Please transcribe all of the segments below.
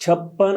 56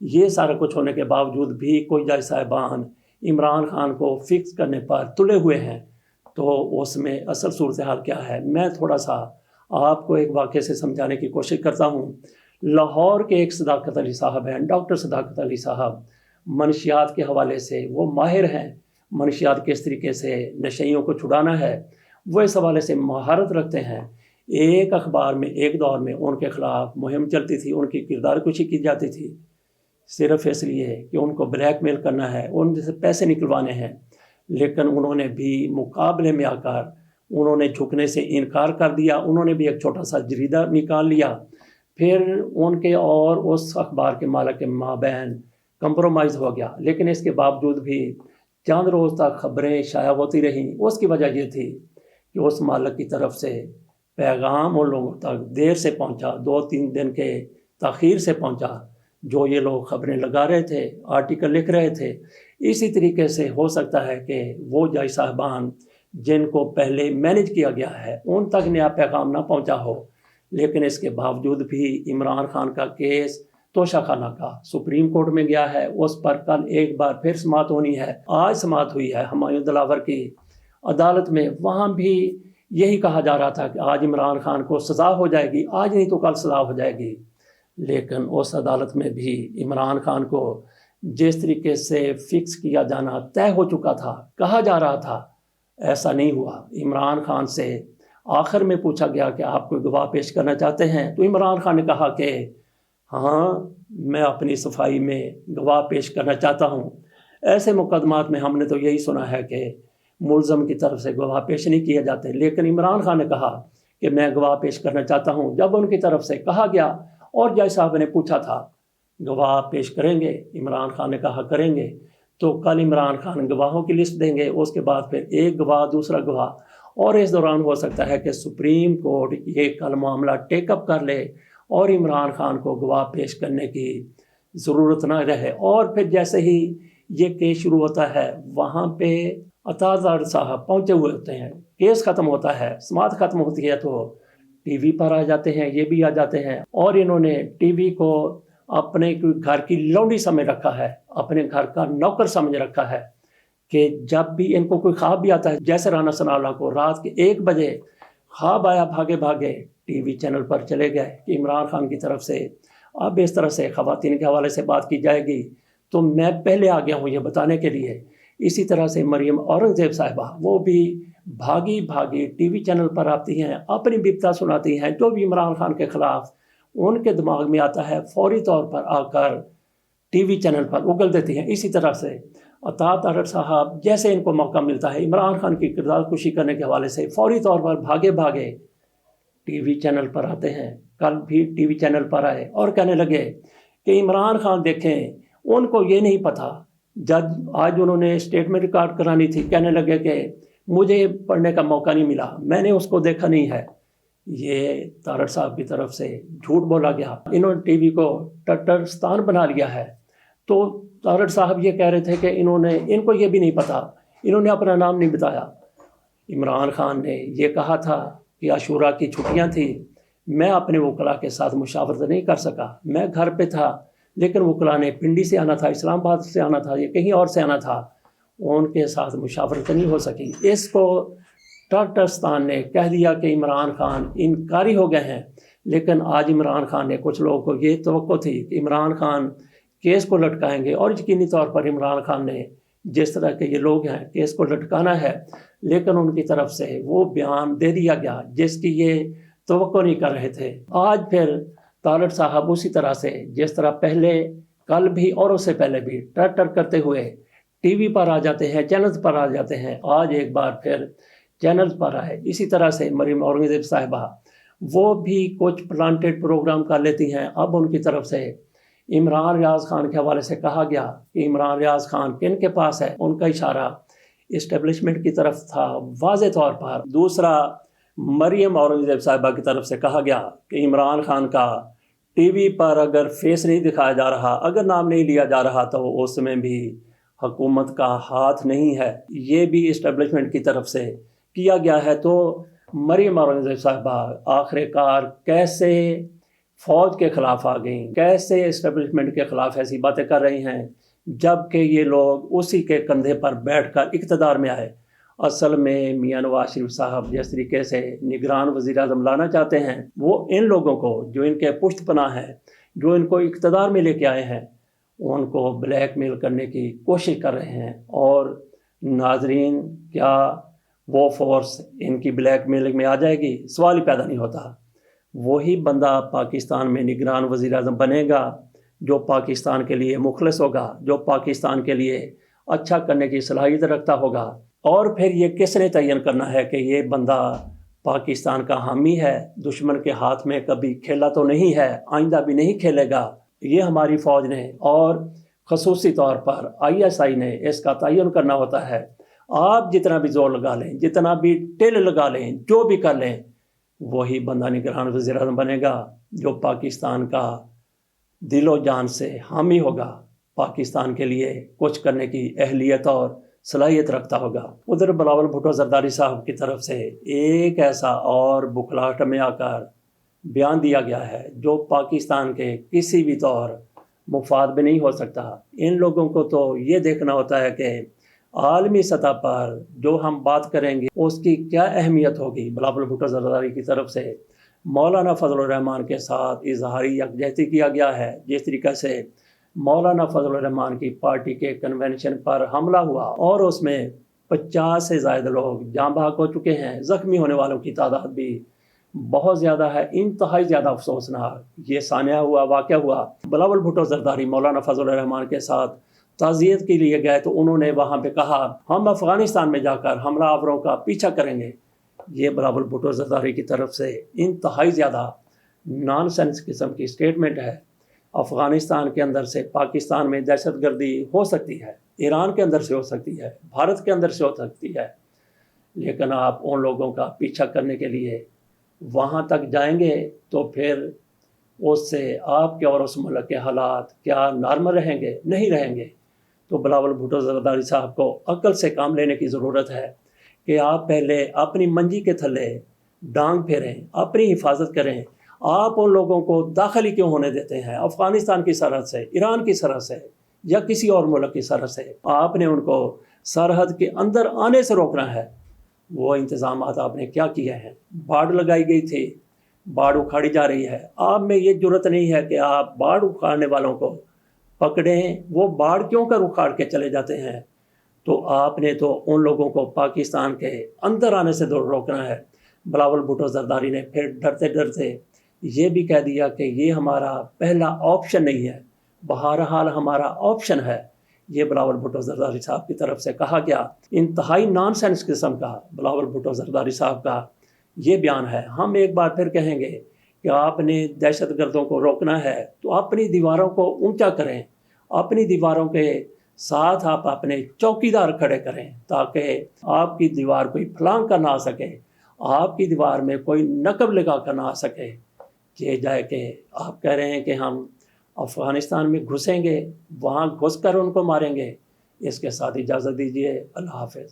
یہ سارا کچھ ہونے کے باوجود بھی کوئی جج صاحبان عمران خان کو فکس کرنے پر تلے ہوئے ہیں، تو اس میں اصل صورتحال کیا ہے؟ میں تھوڑا سا آپ کو ایک واقعے سے سمجھانے کی کوشش کرتا ہوں۔ لاہور کے ایک صداقت علی صاحب ہیں، ڈاکٹر صداقت علی صاحب، منشیات کے حوالے سے وہ ماہر ہیں، منشیات کس طریقے سے نشیوں کو چھڑانا ہے وہ اس حوالے سے مہارت رکھتے ہیں۔ ایک اخبار میں ایک دور میں ان کے خلاف مہم چلتی تھی، ان کی کردار کشی کی جاتی تھی، صرف اس لیے کہ ان کو بلیک میل کرنا ہے، ان سے پیسے نکلوانے ہیں، لیکن انہوں نے بھی مقابلے میں آ کر انہوں نے جھکنے سے انکار کر دیا۔ انہوں نے بھی ایک چھوٹا سا جریدہ نکال لیا، پھر ان کے اور اس اخبار کے مالک کے مابین کمپرومائز ہو گیا، لیکن اس کے باوجود بھی چند روز تک خبریں شائع ہوتی رہیں۔ اس کی وجہ یہ تھی کہ اس مالک کی طرف سے پیغام ان لوگوں تک دیر سے پہنچا، 2-3 دن کے تاخیر سے پہنچا، جو یہ لوگ خبریں لگا رہے تھے، آرٹیکل لکھ رہے تھے۔ اسی طریقے سے ہو سکتا ہے کہ وہ جج صاحبان جن کو پہلے مینج کیا گیا ہے ان تک نیا پیغام نہ پہنچا ہو، لیکن اس کے باوجود بھی عمران خان کا کیس توشہ خانہ کا سپریم کورٹ میں گیا ہے۔ اس پر کل ایک بار پھر سماعت ہونی ہے، آج سماعت ہوئی ہے ہمایوں دلاور کی عدالت میں۔ وہاں بھی یہی کہا جا رہا تھا کہ آج عمران خان کو سزا ہو جائے گی، آج نہیں تو کل سزا ہو جائے گی، لیکن اس عدالت میں بھی عمران خان کو جس طریقے سے فکس کیا جانا طے ہو چکا تھا، کہا جا رہا تھا، ایسا نہیں ہوا۔ عمران خان سے آخر میں پوچھا گیا کہ آپ کوئی گواہ پیش کرنا چاہتے ہیں، تو عمران خان نے کہا کہ ہاں میں اپنی صفائی میں گواہ پیش کرنا چاہتا ہوں۔ ایسے مقدمات میں ہم نے تو یہی سنا ہے کہ ملزم کی طرف سے گواہ پیش نہیں کیے جاتے، لیکن عمران خان نے کہا کہ میں گواہ پیش کرنا چاہتا ہوں۔ جب ان کی طرف سے کہا گیا اور جج صاحب نے پوچھا تھا گواہ پیش کریں گے، عمران خان نے کہا کریں گے، تو کل عمران خان گواہوں کی لسٹ دیں گے، اس کے بعد پھر ایک گواہ دوسرا گواہ، اور اس دوران ہو سکتا ہے کہ سپریم کورٹ یہ کل معاملہ ٹیک اپ کر لے اور عمران خان کو گواہ پیش کرنے کی ضرورت نہ رہے۔ اور پھر جیسے ہی یہ کیس شروع ہوتا ہے وہاں پہ عطا صاحب پہنچے ہوئے ہوتے ہیں، کیس ختم ہوتا ہے، سماعت ختم ہوتی ہے تو ٹی وی پر آ جاتے ہیں، یہ بھی آ جاتے ہیں، اور انہوں نے ٹی وی کو اپنے گھر کی لونڈی سمجھ رکھا ہے، اپنے گھر کا نوکر سمجھ رکھا ہے، کہ جب بھی ان کو کوئی خواب بھی آتا ہے، جیسے رانا ثناء اللہ کو رات کے 1 بجے خواب آیا، بھاگے بھاگے ٹی وی چینل پر چلے گئے کہ عمران خان کی طرف سے اب اس طرح سے خواتین کے حوالے سے بات کی جائے گی، تو میں پہلے آ گیا ہوں یہ بتانے کے لیے۔ اسی طرح سے مریم اورنگزیب صاحبہ، وہ بھی بھاگی بھاگی ٹی وی چینل پر آتی ہیں، اپنی بپتا سناتی ہیں، جو بھی عمران خان کے خلاف ان کے دماغ میں آتا ہے فوری طور پر آ کر ٹی وی چینل پر اگل دیتی ہیں۔ اسی طرح سے عطا طاہر صاحب، جیسے ان کو موقع ملتا ہے عمران خان کی کردار کشی کرنے کے حوالے سے فوری طور پر بھاگے بھاگے ٹی وی چینل پر آتے ہیں۔ کل بھی ٹی وی چینل پر آئے اور کہنے لگے کہ عمران خان دیکھیں، ان کو یہ نہیں پتہ، جج آج انہوں نے اسٹیٹمنٹ ریکارڈ کرانی تھی، کہنے لگے کہ مجھے پڑھنے کا موقع نہیں ملا، میں نے اس کو دیکھا نہیں ہے۔ یہ طاہر صاحب کی طرف سے جھوٹ بولا گیا، انہوں نے ٹی وی کو ٹٹرستان بنا لیا ہے۔ تو طاہر صاحب یہ کہہ رہے تھے کہ ان کو یہ بھی نہیں پتا، انہوں نے اپنا نام نہیں بتایا۔ عمران خان نے یہ کہا تھا کہ عاشورہ کی چھٹیاں تھیں، میں اپنے وکلاء کے ساتھ مشاورت نہیں کر سکا، میں گھر پہ تھا، لیکن وکلاء نے پنڈی سے آنا تھا، اسلام آباد سے آنا تھا، یا کہیں اور سے آنا تھا، ان کے ساتھ مشاورت نہیں ہو سکی۔ اس کو ٹاٹرستان نے کہہ دیا کہ عمران خان انکاری ہو گئے ہیں، لیکن آج عمران خان نے کچھ لوگوں کو یہ توقع تھی کہ عمران خان کیس کو لٹکائیں گے، اور یقینی طور پر عمران خان نے جس طرح کے یہ لوگ ہیں کیس کو لٹکانا ہے، لیکن ان کی طرف سے وہ بیان دے دیا گیا جس کی یہ توقع نہیں کر رہے تھے۔ آج پھر طاہر صاحب اسی طرح سے جس طرح پہلے کل بھی اور اس سے پہلے بھی ٹر کرتے ہوئے ٹی وی پر آ جاتے ہیں، چینلز پر آ جاتے ہیں، آج ایک بار پھر چینلز پر آئے۔ اسی طرح سے مریم اورنگزیب صاحبہ، وہ بھی کچھ پلانٹیڈ پروگرام کر لیتی ہیں۔ اب ان کی طرف سے عمران ریاض خان کے حوالے سے کہا گیا کہ عمران ریاض خان کن کے پاس ہے، ان کا اشارہ اسٹیبلشمنٹ کی طرف تھا واضح طور پر۔ دوسرا، مریم اورنگزیب صاحبہ کی طرف سے کہا گیا کہ عمران خان کا ٹی وی پر اگر فیس نہیں دکھایا جا رہا، اگر نام نہیں لیا جا رہا، تو اس میں بھی حکومت کا ہاتھ نہیں ہے، یہ بھی اسٹیبلشمنٹ کی طرف سے کیا گیا ہے۔ تو مریم اورنگزیب صاحبہ آخر کار کیسے فوج کے خلاف آ گئیں، کیسے اسٹیبلشمنٹ کے خلاف ایسی باتیں کر رہی ہیں، جب کہ یہ لوگ اسی کے کندھے پر بیٹھ کر اقتدار میں آئے۔ اصل میں میاں نواز شریف صاحب جس طریقے سے نگران وزیر اعظم لانا چاہتے ہیں، وہ ان لوگوں کو جو ان کے پشت پناہ ہیں، جو ان کو اقتدار میں لے کے آئے ہیں، ان کو بلیک میل کرنے کی کوشش کر رہے ہیں۔ اور ناظرین، کیا وہ فورس ان کی بلیک میلنگ میں آ جائے گی؟ سوال ہی پیدا نہیں ہوتا۔ وہی بندہ پاکستان میں نگران وزیر اعظم بنے گا جو پاکستان کے لیے مخلص ہوگا، جو پاکستان کے لیے اچھا کرنے کی صلاحیت رکھتا ہوگا۔ اور پھر یہ کس نے تعین کرنا ہے کہ یہ بندہ پاکستان کا حامی ہے، دشمن کے ہاتھ میں کبھی کھیلا تو نہیں ہے، آئندہ بھی نہیں کھیلے گا؟ یہ ہماری فوج نے اور خصوصی طور پر ISI نے اس کا تعین کرنا ہوتا ہے۔ آپ جتنا بھی زور لگا لیں، جتنا بھی ٹل لگا لیں، جو بھی کر لیں، وہی بندہ نگران وزیر اعظم بنے گا جو پاکستان کا دل و جان سے حامی ہوگا، پاکستان کے لیے کچھ کرنے کی اہلیت اور صلاحیت رکھتا ہوگا۔ ادھر بلاول بھٹو زرداری صاحب کی طرف سے ایک ایسا اور بکھلاہٹ میں آ کر بیان دیا گیا ہے جو پاکستان کے کسی بھی طور مفاد میں نہیں ہو سکتا۔ ان لوگوں کو تو یہ دیکھنا ہوتا ہے کہ عالمی سطح پر جو ہم بات کریں گے اس کی کیا اہمیت ہوگی۔ بلاول بھٹو زرداری کی طرف سے مولانا فضل الرحمان کے ساتھ اظہاری یکجہتی کیا گیا ہے، جس طریقے سے مولانا فضل الرحمان کی پارٹی کے کنونشن پر حملہ ہوا اور اس میں 50 سے زائد لوگ جاں بحق ہو چکے ہیں، زخمی ہونے والوں کی تعداد بھی بہت زیادہ ہے، انتہائی زیادہ افسوسناک یہ سانحہ ہوا، واقعہ ہوا۔ بلاول بھٹو زرداری مولانا فضل الرحمان کے ساتھ تعزیت کے لیے گئے تو انہوں نے وہاں پہ کہا ہم افغانستان میں جا کر حملہ آوروں کا پیچھا کریں گے۔ یہ بلاول بھٹو زرداری کی طرف سے انتہائی زیادہ نان سینس قسم کی سٹیٹمنٹ ہے۔ افغانستان کے اندر سے پاکستان میں دہشت گردی ہو سکتی ہے، ایران کے اندر سے ہو سکتی ہے، بھارت کے اندر سے ہو سکتی ہے، لیکن آپ ان لوگوں کا پیچھا کرنے کے لیے وہاں تک جائیں گے تو پھر اس سے آپ کے اور اس ملک کے حالات کیا نارمل رہیں گے؟ نہیں رہیں گے۔ تو بلاول بھٹو زرداری صاحب کو عقل سے کام لینے کی ضرورت ہے کہ آپ پہلے اپنی منجی کے تھلے ڈانگ پھیریں، اپنی حفاظت کریں۔ آپ ان لوگوں کو داخل ہی کیوں ہونے دیتے ہیں؟ افغانستان کی سرحد سے، ایران کی سرحد سے یا کسی اور ملک کی سرحد سے آپ نے ان کو سرحد کے اندر آنے سے روکنا ہے۔ وہ انتظامات آپ نے کیا کیے ہیں؟ باڑ لگائی گئی تھی، باڑ اکھاڑی جا رہی ہے۔ آپ میں یہ جرت نہیں ہے کہ آپ باڑ اکھاڑنے والوں کو پکڑیں، وہ باڑ کیوں کر اکھاڑ کے چلے جاتے ہیں؟ تو آپ نے تو ان لوگوں کو پاکستان کے اندر آنے سے روکنا ہے۔ بلاول بھٹو زرداری نے پھر ڈرتے ڈرتے یہ بھی کہہ دیا کہ یہ ہمارا پہلا آپشن نہیں ہے، بہرحال ہمارا آپشن ہے۔ یہ بلاول بھٹو زرداری صاحب کی طرف سے کہا گیا، انتہائی نان سینس قسم کا بلاول بھٹو زرداری صاحب کا یہ بیان ہے۔ ہم ایک بار پھر کہیں گے کہ آپ نے دہشت گردوں کو روکنا ہے تو اپنی دیواروں کو اونچا کریں، اپنی دیواروں کے ساتھ آپ اپنے چوکیدار کھڑے کریں تاکہ آپ کی دیوار کوئی پھلانگ کر نہ آ سکے، آپ کی دیوار میں کوئی نقب لگا کر نہ آ سکے۔ یہ جائے کہ آپ کہہ رہے ہیں کہ ہم افغانستان میں گھسیں گے، وہاں گھس کر ان کو ماریں گے۔ اس کے ساتھ اجازت دیجیے، اللہ حافظ۔